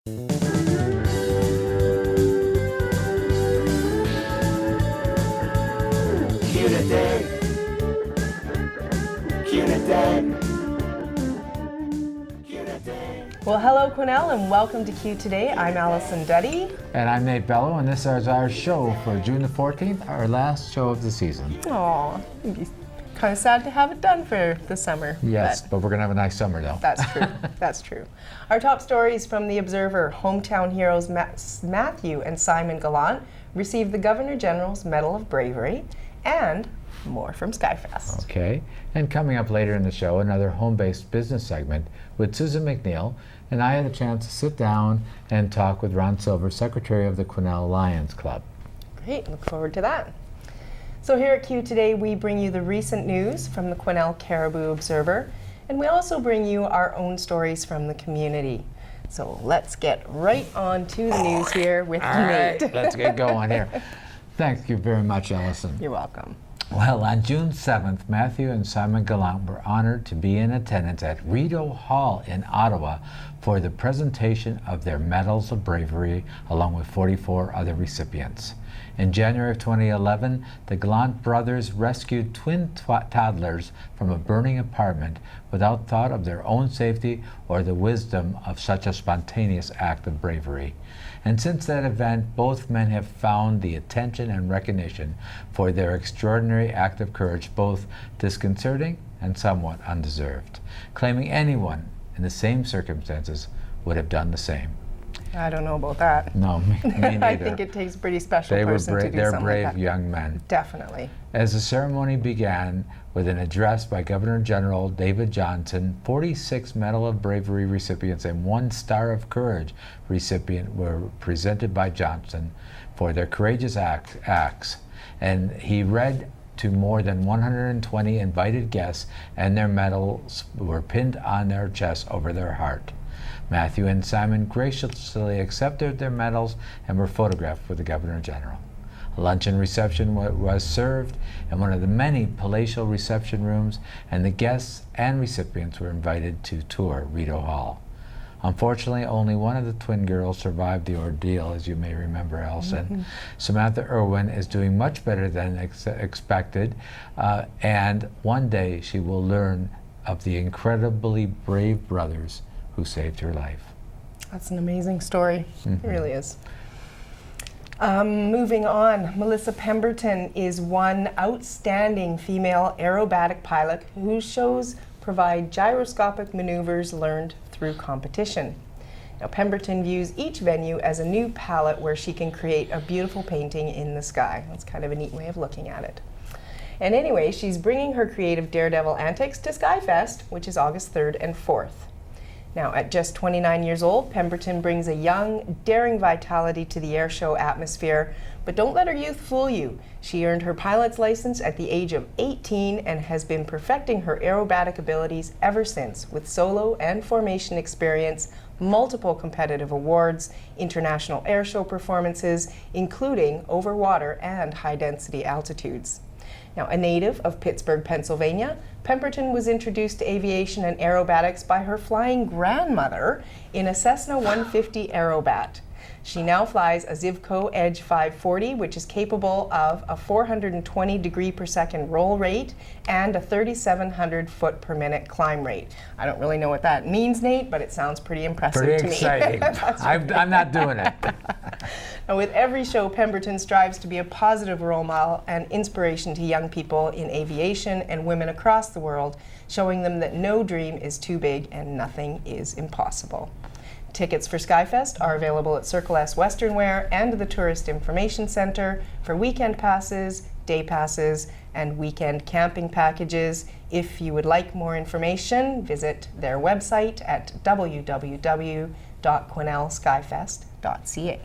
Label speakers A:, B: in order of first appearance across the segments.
A: Qtoday.
B: Well, hello, Quenelle, and welcome to Qtoday. I'm Allison Duddy.
C: And I'm Nate Bello, and this is our show for June the 14th, our last show of the season.
B: Aw, it'd be kind of sad to have it done for the summer.
C: Yes, but we're going to have a nice summer, though.
B: That's true. That's true. Our top stories from the Observer: hometown heroes Matthew and Simon Gallant received the Governor General's Medal of Bravery, and more from Skyfest.
C: Okay, and coming up later in the show, another home-based business segment with Susan McNeil, and I had a chance to sit down and talk with Ron Silver, Secretary of the Quenelle Lions Club.
B: Great, look forward to that. So here at Qtoday, we bring you the recent news from the Quenelle Caribou Observer, and we also bring you our own stories from the community. So let's get right on to the news here with Nate.
C: Right, let's get going here. Thank you very much, Allison.
B: You're welcome.
C: Well, on June 7th, Matthew and Simon Gallant were honored to be in attendance at Rodeo Hall in Ottawa for the presentation of their Medals of Bravery, along with 44 other recipients. In January of 2011, the Gallant brothers rescued twin toddlers from a burning apartment without thought of their own safety or the wisdom of such a spontaneous act of bravery. And since that event, both men have found the attention and recognition for their extraordinary act of courage, both disconcerting and somewhat undeserved, claiming anyone in the same circumstances would have done the same.
B: I don't know about that.
C: No, me neither.
B: I think it takes a pretty special person to do
C: they're
B: something
C: brave
B: like that.
C: young men.
B: Definitely.
C: As the ceremony began with an address by Governor General David Johnston, 46 Medal of Bravery recipients and 1 Star of Courage recipient were presented by Johnston for their courageous acts. And he read to more than 120 invited guests, and their medals were pinned on their chests over their heart. Matthew and Simon graciously accepted their medals and were photographed with the Governor General. A luncheon reception was served in one of the many palatial reception rooms, and the guests and recipients were invited to tour Rodeo Hall. Unfortunately, only one of the twin girls survived the ordeal, as you may remember, Elsa. Mm-hmm. Samantha Irwin is doing much better than expected, and one day she will learn of the incredibly brave brothers who saved her life.
B: That's an amazing story. Mm-hmm. It really is. Moving on, Melissa Pemberton is one outstanding female aerobatic pilot whose shows provide gyroscopic maneuvers learned through competition. Now, Pemberton views each venue as a new palette where she can create a beautiful painting in the sky. That's kind of a neat way of looking at it. And anyway, she's bringing her creative daredevil antics to Skyfest, which is August 3rd and 4th. Now, at just 29 years old, Pemberton brings a young, daring vitality to the airshow atmosphere, but don't let her youth fool you. She earned her pilot's license at the age of 18 and has been perfecting her aerobatic abilities ever since, with solo and formation experience, multiple competitive awards, international airshow performances, including over water and high-density altitudes. Now, a native of Pittsburgh, Pennsylvania, Pemberton was introduced to aviation and aerobatics by her flying grandmother in a Cessna 150 Aerobat. She now flies a Zivco Edge 540, which is capable of a 420 degree per second roll rate and a 3,700 foot per minute climb rate. I don't really know what that means, Nate, but it sounds pretty impressive to me.
C: Pretty exciting. I'm not doing it.
B: Now, with every show, Pemberton strives to be a positive role model and inspiration to young people in aviation and women across the world, showing them that no dream is too big and nothing is impossible. Tickets for Skyfest are available at Circle S Western Wear and the Tourist Information Center for weekend passes, day passes, and weekend camping packages. If you would like more information, visit their website at www.quenelleskyfest.ca.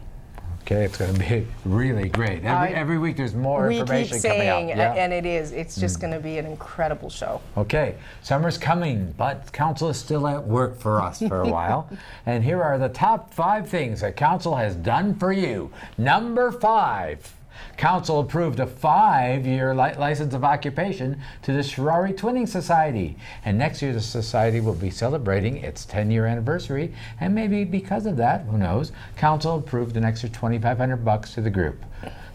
C: Okay, it's going to be really great. Every week there's more information coming out.
B: We keep saying, and it is. It's just going to be an incredible show.
C: Okay, summer's coming, but council is still at work for us for a while. And here are the top 5 things that council has done for you. Number 5, Council approved a 5-year license of occupation to the Sherari Twinning Society. And next year the society will be celebrating its 10-year anniversary. And maybe because of that, who knows, Council approved an extra $2,500 to the group.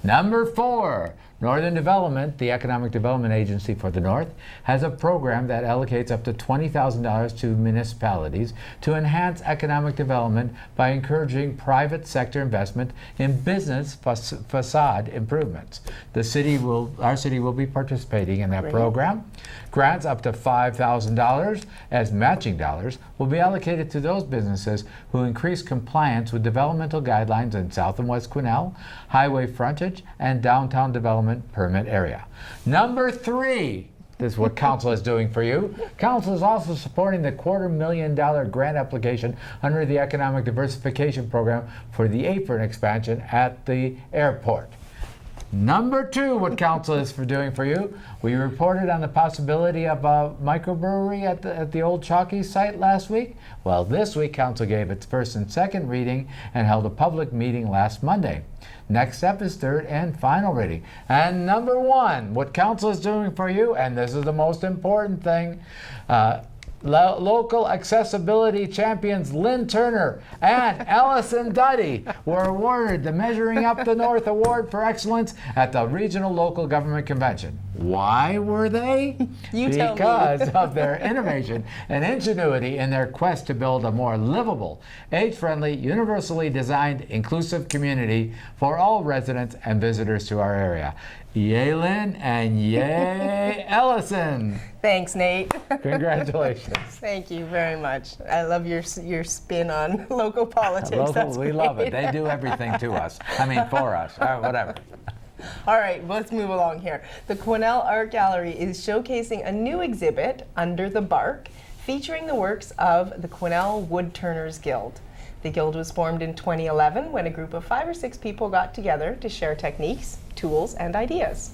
C: Number 4, Northern Development, the economic development agency for the North, has a program that allocates up to $20,000 to municipalities to enhance economic development by encouraging private sector investment in business facade improvements. Our city will be participating in that program. Grants up to $5,000 as matching dollars will be allocated to those businesses who increase compliance with developmental guidelines in South and West Quenelle, highway frontage, and downtown development permit area. Number 3, this is what Council is doing for you. Council is also supporting the $250,000 grant application under the Economic Diversification Program for the apron expansion at the airport. Number 2, what Council is doing for you. We reported on the possibility of a microbrewery at the old Chalky site last week. Well, this week Council gave its first and second reading and held a public meeting last Monday. Next step is third and final reading. And number 1, what Council is doing for you, and this is the most important thing, local accessibility champions Lynn Turner and Allison Duddy were awarded the Measuring Up the North Award for Excellence at the Regional Local Government Convention. Why were they? Because of their innovation and ingenuity in their quest to build a more livable, age-friendly, universally designed, inclusive community for all residents and visitors to our area. Yay, Lynn, and yay, Ellison.
B: Thanks, Nate.
C: Congratulations.
B: Thank you very much. I love your spin on local politics.
C: We love it. They do everything to us. I mean, for us. Whatever.
B: All right, let's move along here. The Quenelle Art Gallery is showcasing a new exhibit, Under the Bark, featuring the works of the Quenelle Woodturners Guild. The guild was formed in 2011 when a group of 5 or 6 people got together to share techniques, tools, and ideas.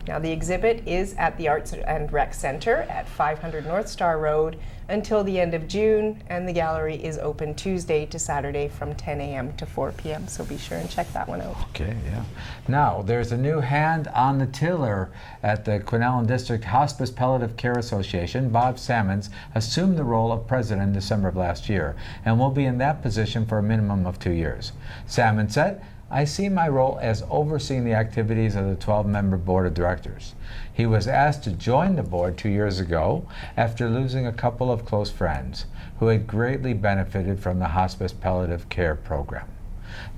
B: Now, the exhibit is at the Arts and Rec Center at 500 North Star Road until the end of June, and the gallery is open Tuesday to Saturday from 10 a.m. to 4 p.m., so be sure and check that one out.
C: Okay, yeah. Now, there's a new hand on the tiller at the Quenelle District Hospice Palliative Care Association. Bob Sammons assumed the role of president in December of last year and will be in that position for a minimum of 2 years. Sammons said, "I see my role as overseeing the activities of the 12-member board of directors." He was asked to join the board 2 years ago after losing a couple of close friends who had greatly benefited from the hospice palliative care program.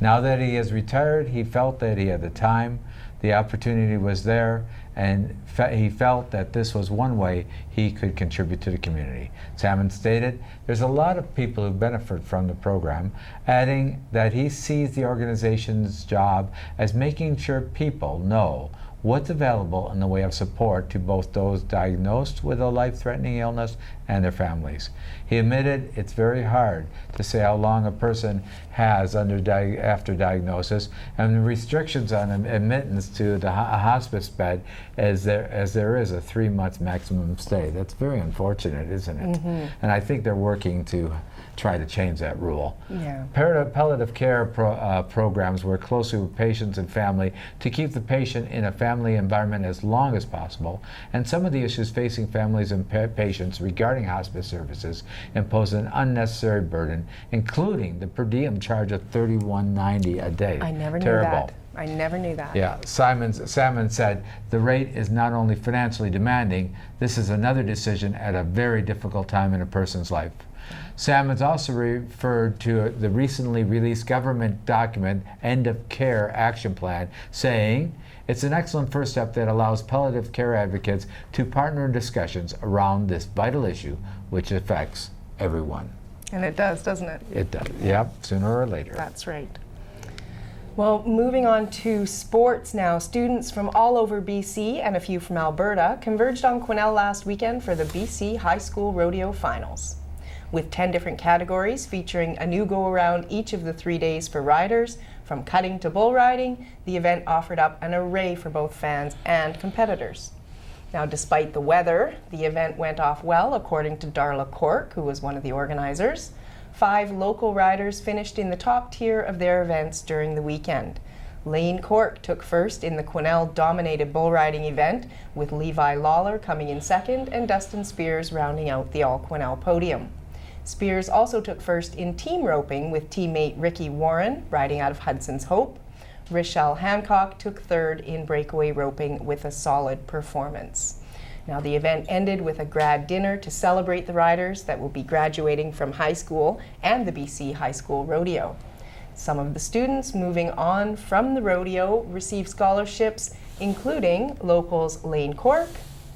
C: Now that he is retired, he felt that he had the time, the opportunity was there, and he felt that this was one way he could contribute to the community. Salmon stated, "There's a lot of people who benefit from the program," adding that he sees the organization's job as making sure people know what's available in the way of support to both those diagnosed with a life-threatening illness and their families. He admitted it's very hard to say how long a person has after diagnosis, and the restrictions on admittance to a hospice bed as there is a 3-month maximum stay. That's very unfortunate, isn't it? Mm-hmm. And I think they're working to try to change that rule.
B: Yeah.
C: Palliative care programs work closely with patients and family to keep the patient in a family environment as long as possible, and some of the issues facing families and patients regarding hospice services impose an unnecessary burden, including the per diem charge of $31.90 a day.
B: I never
C: Terrible.
B: knew that. I never knew that.
C: Yeah, Simon said, "The rate is not only financially demanding, this is another decision at a very difficult time in a person's life." Salmons also referred to the recently released government document, End of Care Action Plan, saying, "It's an excellent first step that allows palliative care advocates to partner in discussions around this vital issue, which affects everyone."
B: And it does, doesn't it?
C: It does, yep, sooner or later.
B: That's right. Well, moving on to sports now. Students from all over BC and a few from Alberta converged on Quenelle last weekend for the BC High School Rodeo Finals. With 10 different categories featuring a new go-around each of the 3 days for riders, from cutting to bull riding, the event offered up an array for both fans and competitors. Now, despite the weather, the event went off well, according to Darla Cork, who was one of the organizers. 5 local riders finished in the top tier of their events during the weekend. Lane Cork took first in the Quenelle-dominated bull riding event, with Levi Lawler coming in second and Dustin Spears rounding out the all-Quenelle podium. Spears also took first in team roping with teammate Ricky Warren riding out of Hudson's Hope. Rochelle Hancock took third in breakaway roping with a solid performance. Now, the event ended with a grad dinner to celebrate the riders that will be graduating from high school and the BC High School Rodeo. Some of the students moving on from the rodeo received scholarships, including locals Lane Cork,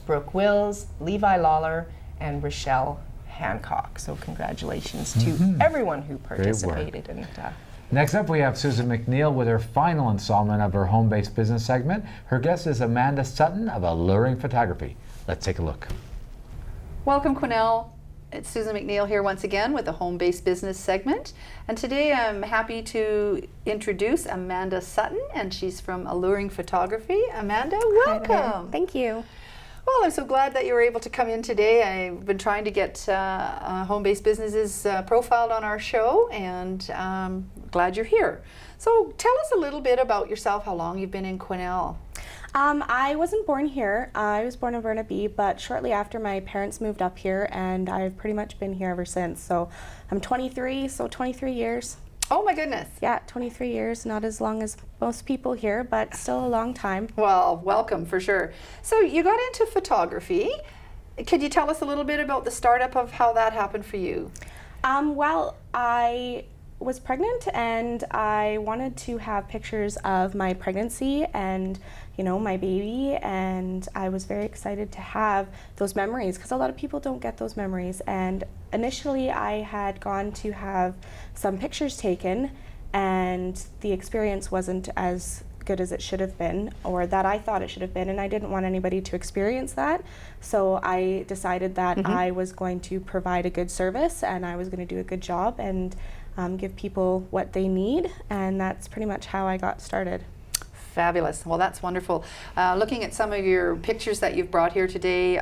B: Brooke Wills, Levi Lawler, and Rochelle Hancock. So congratulations to everyone who participated. And
C: next up, we have Susan McNeil with her final installment of her home-based business segment. Her guest is Amanda Sutton of Alluring Photography. Let's take a look.
A: Welcome, Quenelle. It's Susan McNeil here once again with the home-based business segment. And today I'm happy to introduce Amanda Sutton, and she's from Alluring Photography. Amanda, welcome.
D: Thank you.
A: Well, I'm so glad that you were able to come in today. I've been trying to get home-based businesses profiled on our show, and glad you're here. So tell us a little bit about yourself, how long you've been in Quenelle.
D: I wasn't born here. I was born in Burnaby, but shortly after my parents moved up here, and I've pretty much been here ever since. So I'm 23, so 23 years.
A: Oh my goodness.
D: Yeah, 23 years, not as long as most people here, but still a long time.
A: Well, welcome for sure. So you got into photography. Could you tell us a little bit about the startup of how that happened for you?
D: Well, I was pregnant and I wanted to have pictures of my pregnancy and my baby, and I was very excited to have those memories because a lot of people don't get those memories. And initially I had gone to have some pictures taken, and the experience wasn't as good as it should have been, or that I thought it should have been, and I didn't want anybody to experience that. So I decided that I was going to provide a good service and I was going to do a good job and give people what they need, and that's pretty much how I got started.
A: Fabulous. Well, that's wonderful. Looking at some of your pictures that you've brought here today,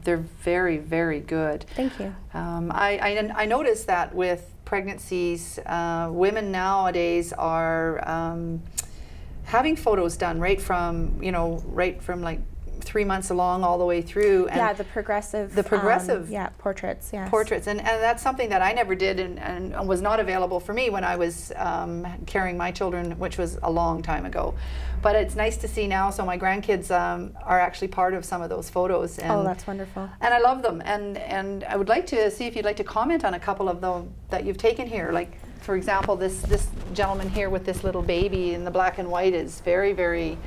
A: they're very, very good.
D: Thank you.
A: I noticed that with pregnancies, women nowadays are having photos done right from like 3 months along all the way through. And
D: yeah, the progressive. Portraits. Yeah.
A: Portraits, and that's something that I never did and was not available for me when I was carrying my children, which was a long time ago. But it's nice to see now. So my grandkids are actually part of some of those photos. And,
D: oh, that's wonderful.
A: And I love them. And I would like to see if you'd like to comment on a couple of them that you've taken here. Like, for example, this gentleman here with this little baby in the black and white is very, very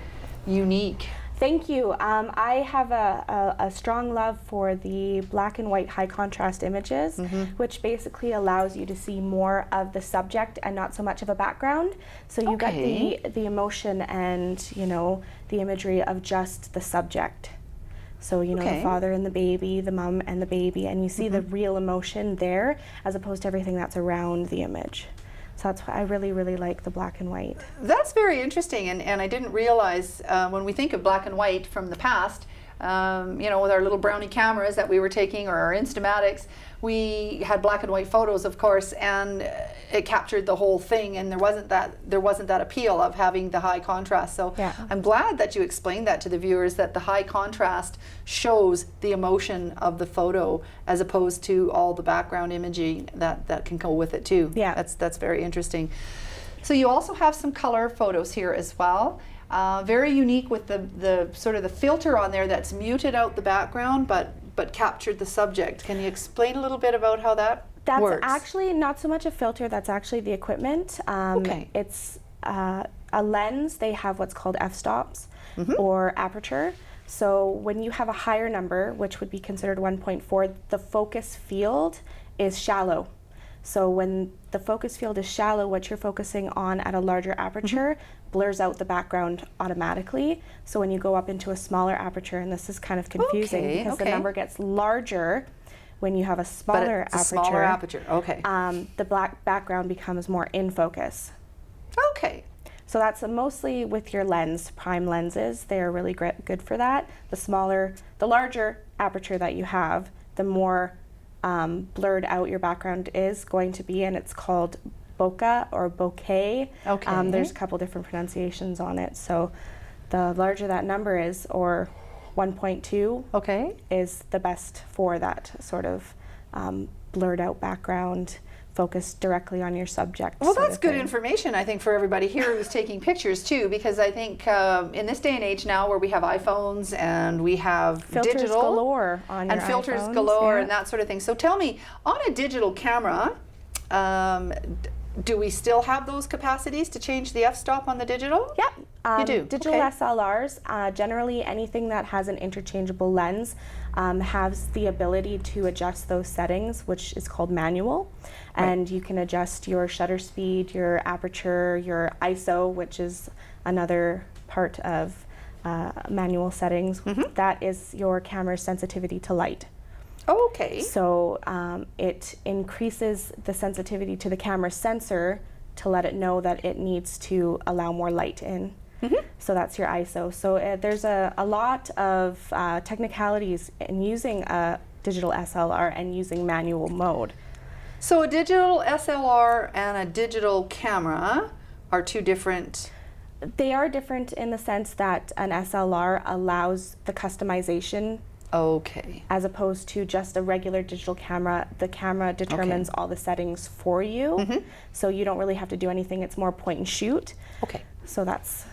A: unique.
D: Thank you. I have a strong love for the black and white high contrast images, which basically allows you to see more of the subject and not so much of a background. So you get the emotion and the imagery of just the subject. So the father and the baby, the mom and the baby, and you see the real emotion there as opposed to everything that's around the image. So that's why I really, really like the black and white.
A: That's very interesting, and I didn't realize when we think of black and white from the past, with our little brownie cameras that we were taking, or our Instamatics, we had black and white photos, of course, and it captured the whole thing, and there wasn't that appeal of having the high contrast. So yeah. I'm glad that you explained that to the viewers, that the high contrast shows the emotion of the photo as opposed to all the background imaging that can go with it too.
D: Yeah,
A: that's very interesting. So you also have some color photos here as well. Very unique with the sort of the filter on there that's muted out the background but captured the subject. Can you explain a little bit about how that works?
D: That's actually not so much a filter, that's actually the equipment. It's a lens. They have what's called f-stops or aperture. So when you have a higher number, which would be considered 1.4, the focus field is shallow. So when the focus field is shallow, what you're focusing on at a larger aperture blurs out the background automatically. So when you go up into a smaller aperture, and this is kind of confusing because the number gets larger when you have a smaller aperture.
A: Smaller aperture, okay.
D: The black background becomes more in focus.
A: Okay.
D: So that's mostly with your lens, prime lenses. They're really good for that. The larger aperture that you have, the more blurred out your background is going to be, and it's called bokeh or bouquet.
A: Okay.
D: There's a couple different pronunciations on it. So the larger that number is, or 1.2,
A: Okay.
D: is the best for that sort of blurred out background, focused directly on your subject.
A: Well,
D: sort
A: that's
D: of
A: good
D: thing.
A: information, I think, for everybody here who's taking pictures too, because I think in this day and age now where we have iPhones and we have
D: Filters
A: digital
D: galore on your
A: and filters
D: iPhones,
A: galore
D: yeah.
A: and that sort of thing. So tell me, on a digital camera, do we still have those capacities to change the f-stop on the digital?
D: Yep.
A: You do?
D: Digital
A: Okay.
D: SLRs, generally anything that has an interchangeable lens has the ability to adjust those settings, which is called manual. And you can adjust your shutter speed, your aperture, your ISO, which is another part of manual settings. That is your camera's sensitivity to light.
A: Okay.
D: So it increases the sensitivity to the camera sensor to let it know that it needs to allow more light in. So that's your ISO. So there's a lot of technicalities in using a digital SLR and using manual mode.
A: So a digital SLR and a digital camera are two different.
D: They are different in the sense that an SLR allows the customization
A: Okay.
D: as opposed to just a regular digital camera. The camera determines all the settings for you, so you don't really have to do anything. It's more point and shoot.
A: Okay.
D: So that's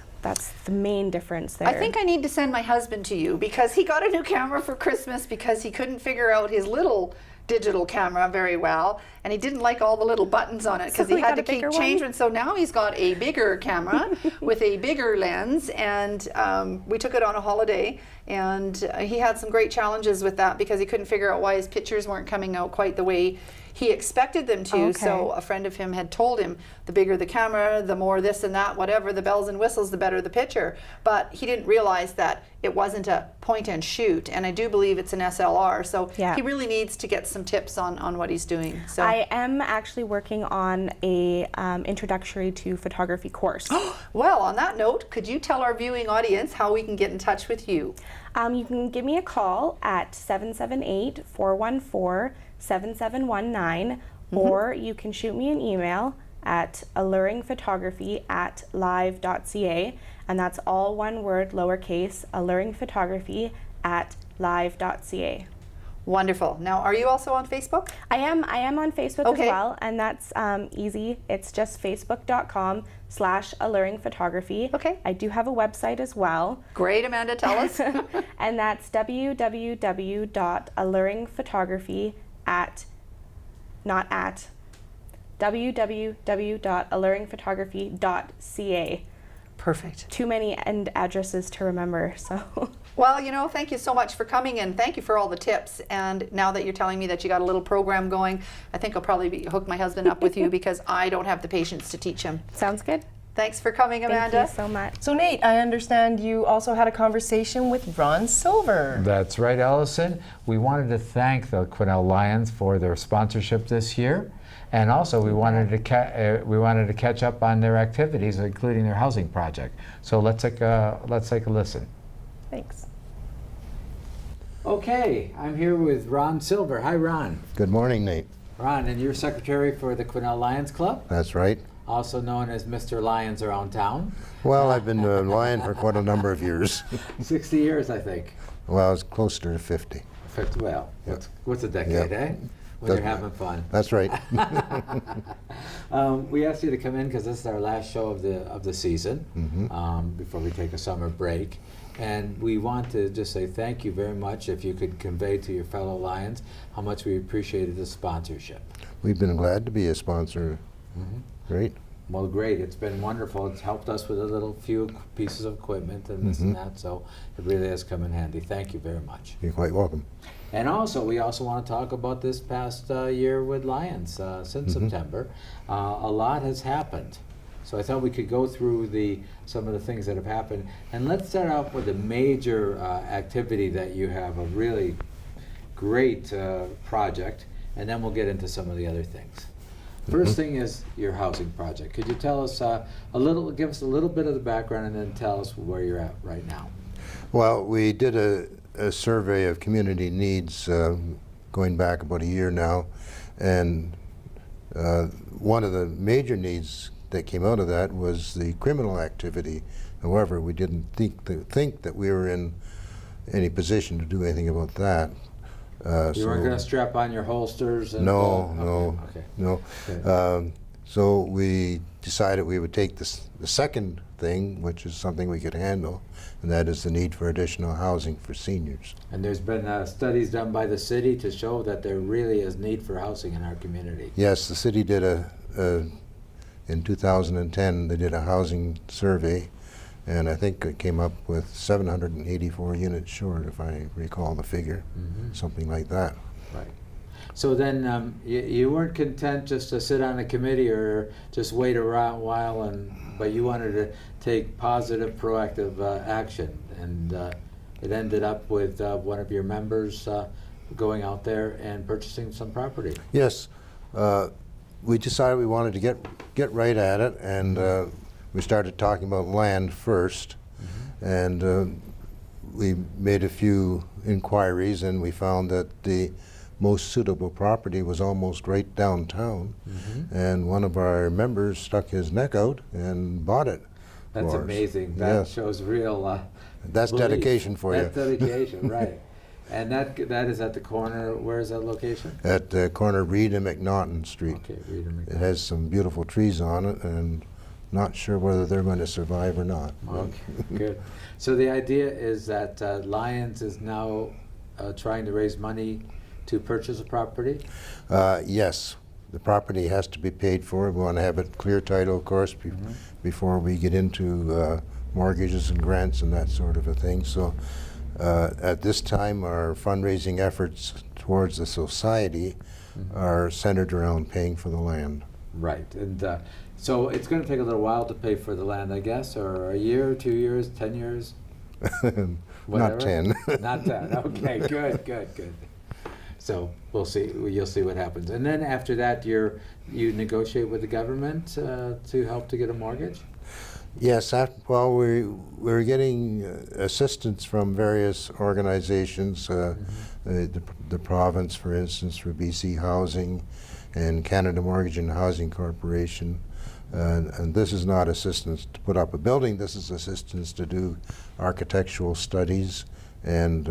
D: the main difference there.
A: I think I need to send my husband to you because he got a new camera for Christmas because he couldn't figure out his little digital camera very well, and he didn't like all the little buttons on it because
D: So
A: he
D: he
A: had
D: got
A: to
D: a
A: keep
D: bigger one?
A: changing. So now he's got a bigger camera with a bigger lens, and we took it on a holiday, and he had some great challenges with that because he couldn't figure out why his pictures weren't coming out quite the way he expected them to. So a friend of him had told him the bigger the camera, the more this and that, whatever, the bells and whistles, the better the picture. But he didn't realize that it wasn't a point and shoot, and I do believe it's an SLR. So
D: Yeah.
A: he really needs to get some tips on what he's doing. So
D: I am actually working on a introductory to photography course.
A: well, on that note, could you tell our viewing audience how we can get in touch with you?
D: You can give me a call at 778-414-7719, or you can shoot me an email at alluringphotography@live.ca, and that's all one word, lowercase, alluringphotography@live.ca.
A: Wonderful. Now, are you also on Facebook?
D: I am on Facebook
A: Okay.
D: as well, and that's easy. It's just facebook.com/alluringphotography.
A: Okay.
D: I do have a website as well,
A: Great, Amanda, tell us.
D: and that's www.alluringphotography.ca.
A: Perfect.
D: Too many end addresses to remember, so.
A: Well, thank you so much for coming, and thank you for all the tips. And now that you're telling me that you got a little program going, I think I'll probably hook my husband up with you because I don't have the patience to teach him.
D: Sounds good.
A: Thanks for coming, Amanda.
D: Thank you so much.
B: So Nate, I understand you also had a conversation with Ron Silver.
C: That's right, Allison. We wanted to thank the Quenelle Lions for their sponsorship this year, and also we wanted to catch up on their activities, including their housing project. So let's take a listen.
B: Thanks.
C: Okay, I'm here with Ron Silver. Hi, Ron.
E: Good morning, Nate.
C: Ron, and you're secretary for the Quenelle Lions Club,
E: That's right.
C: also known as Mr. Lions around town.
E: Well, I've been a lion for quite a number of years.
C: 60 years, I think.
E: Well, it's closer to 50.
C: Well, what's a decade,
E: Yeah.
C: eh? When
E: Doesn't
C: you're having fun.
E: That's right.
C: We asked you to come in because this is our last show of the season before we take a summer break. And we want to just say thank you very much if you could convey to your fellow Lions how much we appreciated the sponsorship.
E: We've been glad to be a sponsor. Great.
C: Well, great. It's been wonderful. It's helped us with a few pieces of equipment and this and that, so it really has come in handy. Thank you very much.
E: You're quite welcome.
C: And also, we also want to talk about this past year with Lions since September. A lot has happened. So I thought we could go through some of the things that have happened. And let's start off with a major activity that you have, a really great project, and then we'll get into some of the other things. First thing is your housing project. Could you tell us give us a little bit of the background and then tell us where you're at right now?
E: Well, we did a survey of community needs going back about a year now, and One of the major needs that came out of that was the criminal activity. However, we didn't think that we were in any position to do anything about that.
C: You weren't going to strap on your holsters? And,
E: no.
C: Okay.
E: So we decided we would take the second thing, which is something we could handle, and that is the need for additional housing for seniors.
C: And there's been studies done by the city to show that there really is need for housing in our community.
E: Yes, the city did in 2010, they did a housing survey, and I think it came up with 784 units short, if I recall the figure, something like that.
C: Right. So then you weren't content just to sit on a committee or just wait around a while, but you wanted to take positive, proactive action, and it ended up with one of your members going out there and purchasing some property.
E: Yes, we decided we wanted to get right at it, and we started talking about land first, and we made a few inquiries, and we found that the most suitable property was almost right downtown, and one of our members stuck his neck out and bought it.
C: That's
E: for us.
C: amazing. That
E: Yes.
C: shows real
E: That's
C: belief.
E: dedication for
C: That's
E: you.
C: dedication, right. And that is at the corner, where is that location?
E: At the corner of Reed and McNaughton Street.
C: Okay, read them
E: It
C: again.
E: has some beautiful trees on it, and not sure whether they're going to survive or not.
C: Okay, good. So the idea is that Lions is now trying to raise money to purchase a property?
E: Yes, the property has to be paid for. We want to have it clear title, of course, before we get into mortgages and grants and that sort of a thing. So at this time, our fundraising efforts towards the society are centered around paying for the land.
C: Right, and so it's going to take a little while to pay for the land, I guess, or a year, 2 years, 10 years? Whatever?
E: Not 10.
C: Not 10, okay, good. So we'll see. You'll see what happens, and then after that, you negotiate with the government to help to get a mortgage.
E: Yes, well, we're getting assistance from various organizations, the province, for instance, for BC Housing, and Canada Mortgage and Housing Corporation. And this is not assistance to put up a building. This is assistance to do architectural studies and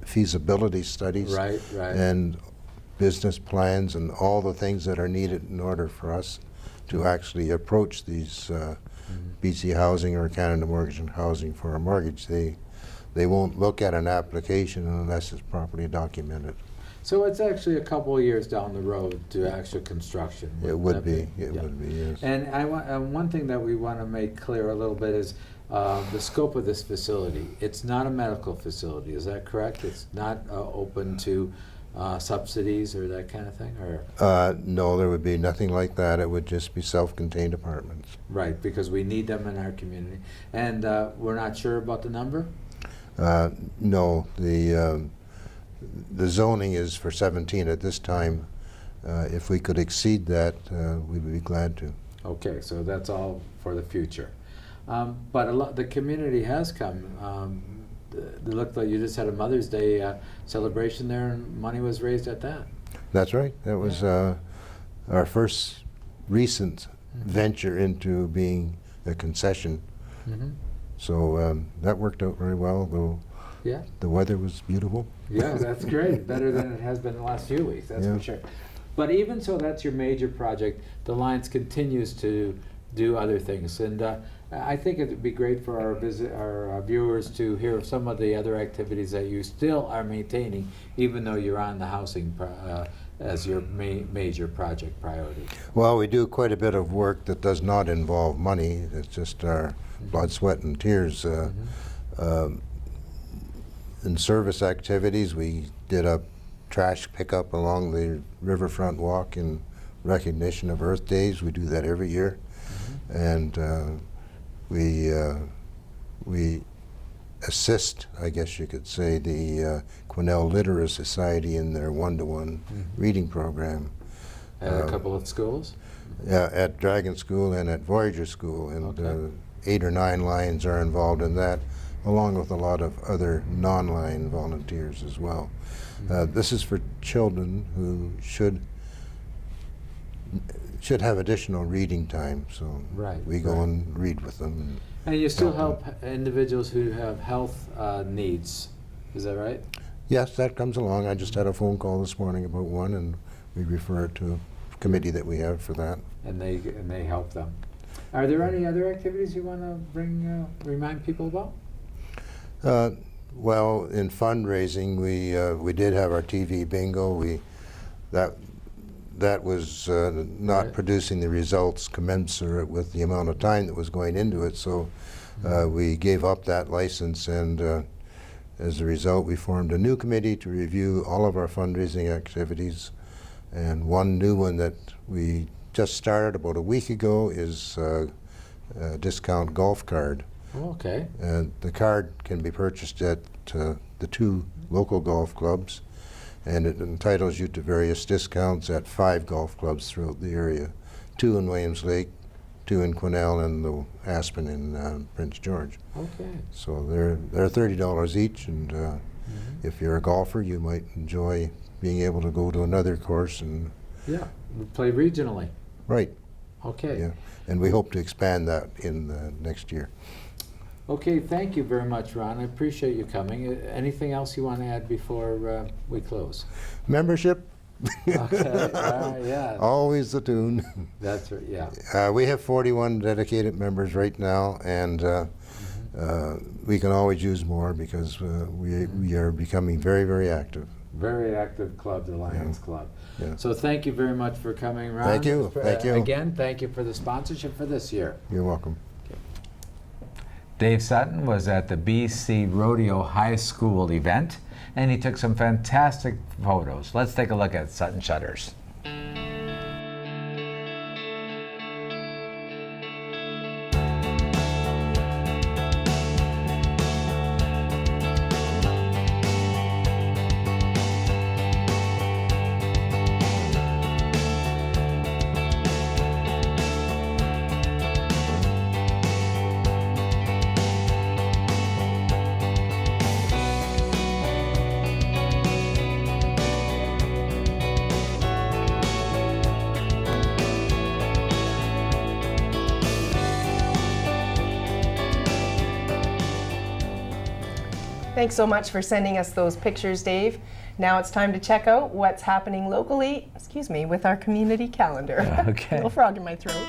E: feasibility studies,
C: Right.
E: and business plans and all the things that are needed in order for us to actually approach these BC Housing or Canada Mortgage and Housing for a mortgage. They won't look at an application unless it's properly documented.
C: So it's actually a couple of years down the road to actual construction.
E: It
C: wouldn't
E: would
C: that
E: be. It
C: Yeah.
E: would be. Yes.
C: And I want one thing that we want to make clear a little bit is the scope of this facility. It's not a medical facility, is that correct? It's not open to subsidies or that kind of thing, or
E: No, there would be nothing like that. It would just be self-contained apartments.
C: right? Because we need them in our community, and we're not sure about the number.
E: No, the zoning is for 17 at this time. If we could exceed that, we would be glad to.
C: Okay, so that's all for the future. But the community has come. It looked like you just had a Mother's Day celebration there, and money was raised at that.
E: That's right. That was our first recent venture into being a concession. So that worked out very well, though
C: Yeah.
E: the weather was beautiful.
C: Yeah, that's great. Better than it has been the last few weeks, that's
E: Yeah.
C: for sure. But even so, that's your major project. The Lions continues to do other things, and I think it would be great for our viewers to hear of some of the other activities that you still are maintaining, even though you're on the housing as your major project priority.
E: Well, we do quite a bit of work that does not involve money. It's just our blood, sweat, and tears. In service activities, we did a trash pickup along the riverfront walk in recognition of Earth Days. We do that every year. And we assist, I guess you could say, the Quenelle Literary Society in their one-to-one reading program.
C: At a couple of schools?
E: At Dragon School and at Voyager School, and
C: Okay.
E: 8 or 9 Lions are involved in that, along with a lot of other non-Lion volunteers as well. This is for children who should should have additional reading time, so
C: Right,
E: we go
C: right.
E: and read with them.
C: And you still
E: Help
C: help individuals who have health needs, is that right?
E: Yes, that comes along. I just had a phone call this morning about one, and we refer it to a committee that we have for that.
C: And they help them. Are there any other activities you want to remind people about?
E: Well, in fundraising, we did have our TV bingo. That was not
C: Right.
E: producing the results commensurate with the amount of time that was going into it, so we gave up that license, and as a result, we formed a new committee to review all of our fundraising activities. And one new one that we just started about a week ago is a discount golf card.
C: Okay.
E: The card can be purchased at the 2 local golf clubs, and it entitles you to various discounts at 5 golf clubs throughout the area. 2 in Williams Lake, 2 in Quenelle, and the Aspen in Prince George.
C: Okay.
E: So they're $30 each, and if you're a golfer, you might enjoy being able to go to another course. And
C: Yeah. We play regionally.
E: right,
C: Okay.
E: yeah, and we hope to expand that in the next year.
C: Okay, thank you very much, Ron. I appreciate you coming. Anything else you want to add before we close?
E: Membership,
C: Okay. Yeah.
E: always the tune.
C: That's right. Yeah.
E: We have 41 dedicated members right now, and we can always use more because we are becoming very, very active.
C: Very active club, the Lions Club.
E: Yeah.
C: So thank you very much for coming, Ron.
E: Thank you. Thank you.
C: Again, thank you for the sponsorship for this year.
E: You're welcome.
C: Dave Sutton was at the BC Rodeo High School event, and he took some fantastic photos. Let's take a look at Sutton Shutters.
B: Thanks so much for sending us those pictures, Dave. Now it's time to check out what's happening locally, with our community calendar.
C: Okay.
B: Little frog in my throat.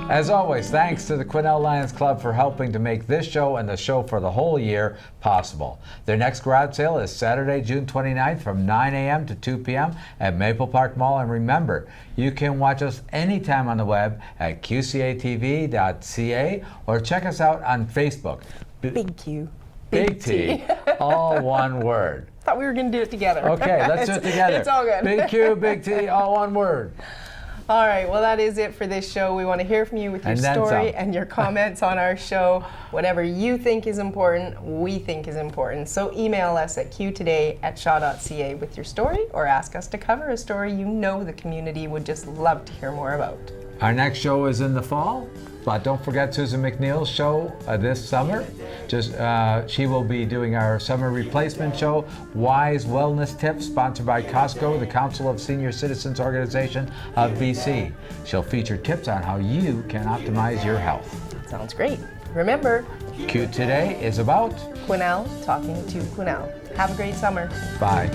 C: As always, thanks to the Quenelle Lions Club for helping to make this show and the show for the whole year possible. Their next garage sale is Saturday, June 29th from 9 a.m. to 2 p.m. at Maple Park Mall. And remember, you can watch us anytime on the web at qcatv.ca or check us out on Facebook.
B: Big Q.
C: Big T, all one word.
B: Thought we were going to do it together.
C: Okay, let's do it together.
B: It's all good.
C: Big Q, Big T, all one word.
B: All right, well, that is it for this show. We want to hear from you with your
C: And then
B: story
C: some.
B: and your comments on our show. Whatever you think is important, we think is important. So email us at qtoday@shaw.ca with your story, or ask us to cover a story you know the community would just love to hear more about.
C: Our next show is in the fall, but don't forget Susan McNeil's show this summer. She will be doing our summer replacement show, Wise Wellness Tips, sponsored by Costco, the Council of Senior Citizens Organization of BC. She'll feature tips on how you can optimize your health.
B: Sounds great. Remember,
C: Qtoday is about
B: Quenelle talking to Quenelle. Have a great summer.
C: bye.